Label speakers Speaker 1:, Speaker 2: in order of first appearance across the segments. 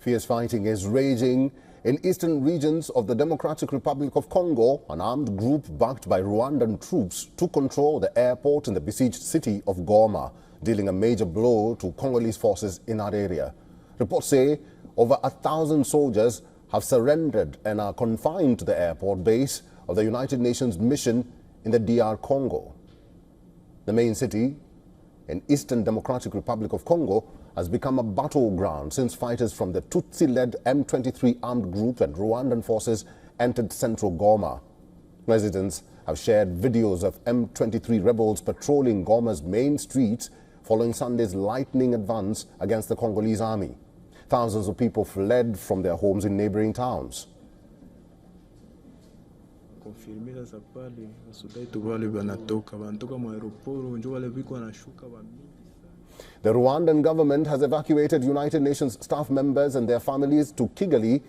Speaker 1: Fierce fighting is raging in eastern regions of the Democratic Republic of Congo. An armed group backed by Rwandan troops took control of the airport in the besieged city of Goma, dealing a major blow to Congolese forces in that area. Reports say over 1,000 soldiers have surrendered and are confined to the airport base of the United Nations mission in the DR Congo. The main city in Eastern Democratic Republic of Congo has become a battleground since fighters from the Tutsi-led M23 armed group and Rwandan forces entered central Goma. Residents have shared videos of M23 rebels patrolling Goma's main streets following Sunday's lightning advance against the Congolese army. Thousands of people fled from their homes in neighboring towns. The Rwandan government has evacuated United Nations staff members and their families to Kigali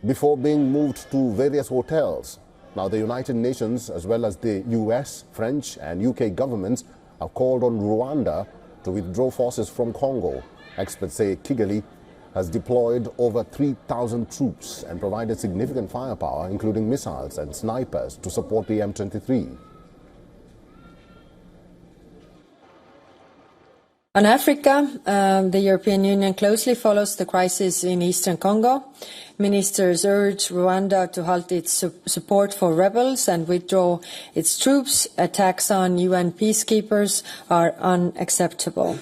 Speaker 1: before being moved to various hotels. Now, the United Nations, as well as the US, French and UK governments, have called on Rwanda to withdraw forces from Congo. Experts say Kigali has deployed over 3,000 troops and provided significant firepower, including missiles and snipers, to support the M23.
Speaker 2: On Africa, the European Union closely follows the crisis in eastern Congo. Ministers urge Rwanda to halt its support for rebels and withdraw its troops. Attacks on UN peacekeepers are unacceptable.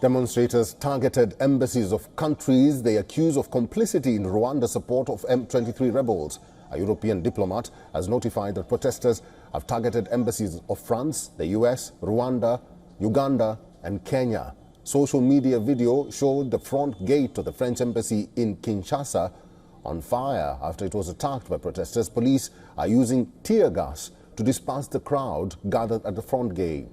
Speaker 1: Demonstrators targeted embassies of countries they accuse of complicity in Rwanda's support of M23 rebels. A European diplomat has notified that protesters have targeted embassies of France, the US, Rwanda, Uganda and Kenya. Social media video showed the front gate of the French embassy in Kinshasa on fire after it was attacked by protesters. Police are using tear gas to disperse the crowd gathered at the front gate.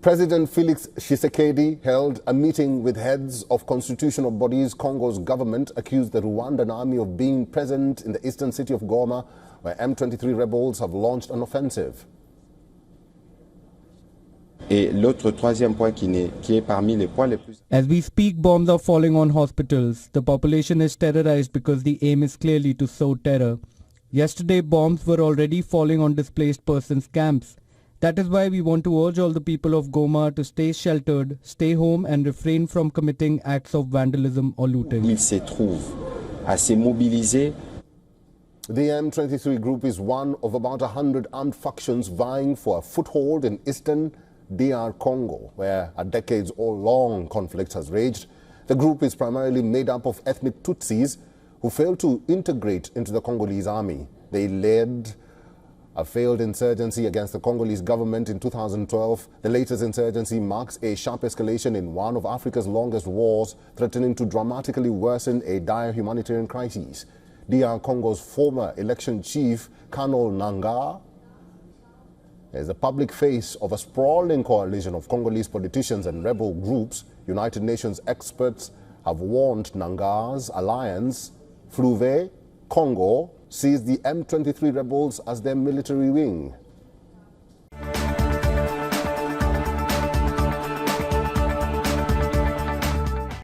Speaker 1: President Felix Tshisekedi held a meeting with heads of constitutional bodies. Congo's government accused the Rwandan army of being present in the eastern city of Goma, where M23 rebels have launched an offensive.
Speaker 3: Et l'autre troisième point qui est parmi les points les plus...
Speaker 4: As we speak, bombs are falling on hospitals. The population is terrorized because the aim is clearly to sow terror. Yesterday, bombs were already falling on displaced persons' camps. That is why we want to urge all the people of Goma to stay sheltered, stay home and refrain from committing acts of vandalism or looting.
Speaker 3: Il se trouve à se mobiliser.
Speaker 1: The M23 group is one of about 100 armed factions vying for a foothold in eastern DR Congo, where a decades-long conflict has raged. The group is primarily made up of ethnic Tutsis who failed to integrate into the Congolese army. They led a failed insurgency against the Congolese government in 2012. The latest insurgency marks a sharp escalation in one of Africa's longest wars, threatening to dramatically worsen a dire humanitarian crisis. DR Congo's former election chief, Colonel Nangaa, is the public face of a sprawling coalition of Congolese politicians and rebel groups. United Nations experts have warned Nangaa's alliance, Fleuve Congo, sees the M23 rebels as their military wing.